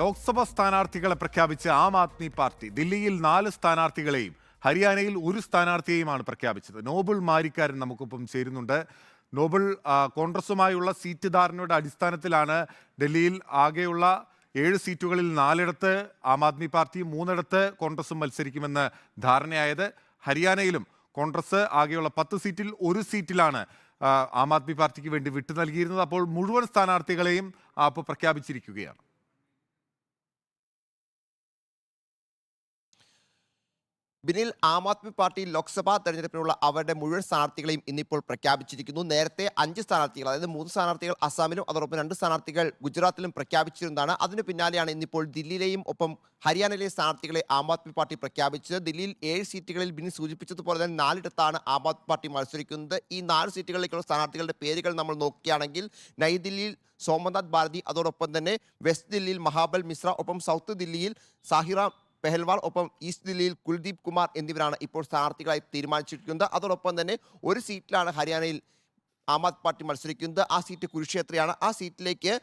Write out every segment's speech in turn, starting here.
ലോക്സഭാ സ്ഥാനാർത്ഥികളെ പ്രഖ്യാപിച്ച ആം ആദ്മി പാർട്ടി ദില്ലിയിൽ 4 സ്ഥാനാർത്ഥികളെയും ഹരിയാനയിൽ 1 സ്ഥാനാർത്ഥിയെയുമാണ് പ്രഖ്യാപിച്ചത്. നോബിൾ മാരിക്കാരൻ നമുക്കൊപ്പം ചേരുന്നുണ്ട്. നോബിൾ, കോൺഗ്രസുമായുള്ള സീറ്റ് ധാരണയുടെ അടിസ്ഥാനത്തിലാണ് ഡൽഹിയിൽ ആകെയുള്ള 7 സീറ്റുകളിൽ 4ഇടത്ത് ആം ആദ്മി പാർട്ടിയും 3ഇടത്ത് കോൺഗ്രസും മത്സരിക്കുമെന്ന് ധാരണയായത്. ഹരിയാനയിലും കോൺഗ്രസ് ആകെയുള്ള 10 സീറ്റിൽ 1 സീറ്റിലാണ് ആം ആദ്മി പാർട്ടിക്ക് വേണ്ടി വിട്ടു നൽകിയിരുന്നത്. അപ്പോൾ മുഴുവൻ സ്ഥാനാർത്ഥികളെയും അപ്പോൾ പ്രഖ്യാപിച്ചിരിക്കുകയാണ്. ബിനിൽ, ആം ആദ്മി പാർട്ടി ലോക്സഭാ തെരഞ്ഞെടുപ്പിനുള്ള അവരുടെ മുഴുവൻ സ്ഥാനാർത്ഥികളെയും ഇന്നിപ്പോൾ പ്രഖ്യാപിച്ചിരിക്കുന്നു. നേരത്തെ 5 സ്ഥാനാർത്ഥികൾ, അതായത് 3 സ്ഥാനാർത്ഥികൾ അസാമിലും അതോടൊപ്പം 2 സ്ഥാനാർത്ഥികൾ ഗുജറാത്തിലും പ്രഖ്യാപിച്ചിരുന്നതാണ്. അതിനു പിന്നാലെയാണ് ഇന്നിപ്പോൾ ദില്ലിയിലെയും ഒപ്പം ഹരിയാനയിലെയും സ്ഥാനാർത്ഥികളെ ആം ആദ്മി പാർട്ടി പ്രഖ്യാപിച്ചത്. ദില്ലിയിൽ 7 സീറ്റുകളിൽ ബിനിൽ സൂചിപ്പിച്ചതുപോലെ തന്നെ 4ഇടത്താണ് ആം ആദ്മി പാർട്ടി മത്സരിക്കുന്നത്. ഈ 4 സീറ്റുകളിലേക്കുള്ള സ്ഥാനാർത്ഥികളുടെ പേരുകൾ നമ്മൾ നോക്കുകയാണെങ്കിൽ നൈദില്ലിയിൽ സോമനാഥ് ഭാരതി, അതോടൊപ്പം തന്നെ വെസ്റ്റ് ദില്ലിയിൽ മഹാബൽ മിശ്ര, ഒപ്പം സൗത്ത് ദില്ലിയിൽ സാഹിറാം പെഹൽവാൾ, ഒപ്പം ഈസ്റ്റ് ദില്ലിയിൽ കുൽദീപ് കുമാർ എന്നിവരാണ് ഇപ്പോൾ സ്ഥാനാർത്ഥികളായി തീരുമാനിച്ചിരിക്കുന്നത്. അതോടൊപ്പം തന്നെ 1 സീറ്റിലാണ് ഹരിയാനയിൽ ആം ആദ്മി പാർട്ടി മത്സരിക്കുന്നത്. ആ സീറ്റ് കുരുക്ഷേത്രയാണ്. ആ സീറ്റിലേക്ക്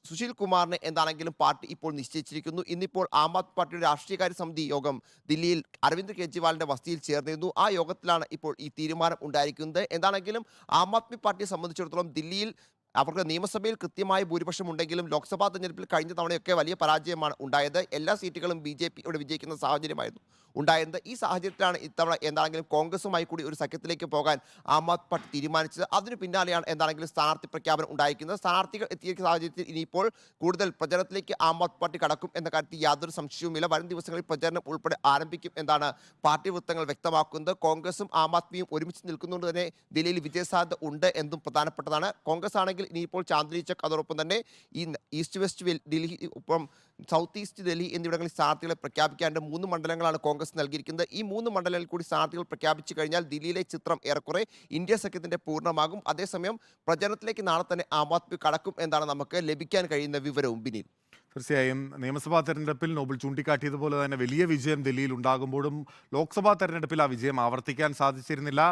സുശീൽ കുമാറിനെ എന്താണെങ്കിലും പാർട്ടി ഇപ്പോൾ നിശ്ചയിച്ചിരിക്കുന്നു. ഇന്നിപ്പോൾ ആം ആദ്മി പാർട്ടിയുടെ രാഷ്ട്രീയകാര്യ സമിതി യോഗം ദില്ലിയിൽ അരവിന്ദ് കെജ്രിവാളിന്റെ വസതിയിൽ ചേർന്നിരുന്നു. ആ യോഗത്തിലാണ് ഇപ്പോൾ ഈ തീരുമാനം ഉണ്ടായിരിക്കുന്നത്. എന്താണെങ്കിലും ആം ആദ്മി പാർട്ടിയെ സംബന്ധിച്ചിടത്തോളം ദില്ലിയിൽ അവർക്ക് നിയമസഭയിൽ കൃത്യമായ ഭൂരിപക്ഷം ഉണ്ടെങ്കിലും ലോക്സഭാ തെരഞ്ഞെടുപ്പിൽ കഴിഞ്ഞ തവണയൊക്കെ വലിയ പരാജയമാണ് ഉണ്ടായത്. എല്ലാ സീറ്റുകളും BJP ഇവിടെ വിജയിക്കുന്ന സാഹചര്യമായിരുന്നു ഉണ്ടായിരുന്നത്. ഈ സാഹചര്യത്തിലാണ് ഇത്തവണ എന്താണെങ്കിലും കോൺഗ്രസുമായി കൂടി ഒരു സഖ്യത്തിലേക്ക് പോകാൻ ആം ആദ്മി പാർട്ടി തീരുമാനിച്ചത്. അതിന് പിന്നാലെയാണ് എന്താണെങ്കിലും സ്ഥാനാർത്ഥി പ്രഖ്യാപനം ഉണ്ടായിരിക്കുന്നത്. സ്ഥാനാർത്ഥികൾ എത്തിയ സാഹചര്യത്തിൽ ഇനിയിപ്പോൾ കൂടുതൽ പ്രചരണത്തിലേക്ക് ആം ആദ്മി പാർട്ടി കടക്കും എന്ന കാര്യത്തിൽ യാതൊരു സംശയവുമില്ല. വരും ദിവസങ്ങളിൽ പ്രചരണം ഉൾപ്പെടെ ആരംഭിക്കും എന്നാണ് പാർട്ടി വൃത്തങ്ങൾ വ്യക്തമാക്കുന്നത്. കോൺഗ്രസും ആം ആദ്മിയും ഒരുമിച്ച് നിൽക്കുന്നതുകൊണ്ട് തന്നെ ദില്ലിയിൽ വിജയസാധ്യത ഉണ്ട് എന്നും പ്രധാനപ്പെട്ടതാണ്. കോൺഗ്രസ് ആണെങ്കിൽ ഇനിയിപ്പോൾ ചാന്ദിനി ചക്ക്, അതോടൊപ്പം തന്നെ ഈ ഈസ്റ്റ് വെസ്റ്റ് ഡൽഹി, ഒപ്പം സൗത്ത് ഈസ്റ്റ് ഡൽഹി എന്നിവിടങ്ങളിൽ സ്ഥാനാർത്ഥികളെ പ്രഖ്യാപിക്കാണ്ട് 3 മണ്ഡലങ്ങളാണ് കോൺഗ്രസ് നൽകിയിരിക്കുന്നത്. ഈ 3 മണ്ഡലങ്ങളിൽ കൂടി സ്ഥാനാർത്ഥികൾ പ്രഖ്യാപിച്ചു കഴിഞ്ഞാൽ ദില്ലിയിലെ ചിത്രം ഏറെക്കുറെ ഇന്ത്യ സഖ്യത്തിന്റെ പൂർണ്ണമാകും. അതേസമയം പ്രചരണത്തിലേക്ക് നാളെ തന്നെ ആം ആദ്മി കടക്കും എന്നാണ് നമുക്ക് ലഭിക്കാൻ കഴിയുന്ന വിവരവും. ബിനിൽ, തീർച്ചയായും നിയമസഭാ തെരഞ്ഞെടുപ്പിൽ നോബിൾ ചൂണ്ടിക്കാട്ടിയതുപോലെ തന്നെ വലിയ വിജയം ദില്ലിയിൽ ഉണ്ടാകുമ്പോഴും ലോക്സഭാ തെരഞ്ഞെടുപ്പിൽ ആ വിജയം ആവർത്തിക്കാൻ സാധിച്ചിരുന്നില്ല.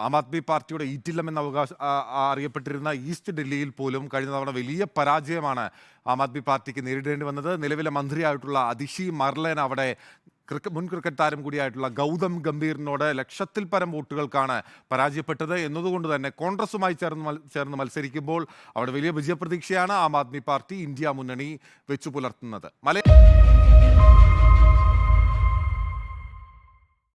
ആം ആദ്മി പാർട്ടിയുടെ ഈറ്റില്ലം എന്ന അറിയപ്പെട്ടിരുന്ന ഈസ്റ്റ് ഡൽഹിയിൽ പോലും കഴിഞ്ഞ തവണ വലിയ പരാജയമാണ് ആം ആദ്മി പാർട്ടിക്ക് നേരിടേണ്ടി വന്നത്. നിലവിലെ മന്ത്രിയായിട്ടുള്ള അതിഷി മർലേൻ അവിടെ മുൻ ക്രിക്കറ്റ് താരം കൂടിയായിട്ടുള്ള ഗൗതം ഗംഭീറിനോട് 1,00,000-ൽ പരം വോട്ടുകൾക്കാണ് പരാജയപ്പെട്ടത്. എന്നതുകൊണ്ട് തന്നെ കോൺഗ്രസുമായി ചേർന്ന് മത്സരിക്കുമ്പോൾ അവിടെ വലിയ വിജയപ്രതീക്ഷയാണ് ആം ആദ്മി പാർട്ടി, ഇന്ത്യ മുന്നണി വെച്ചു പുലർത്തുന്നത്.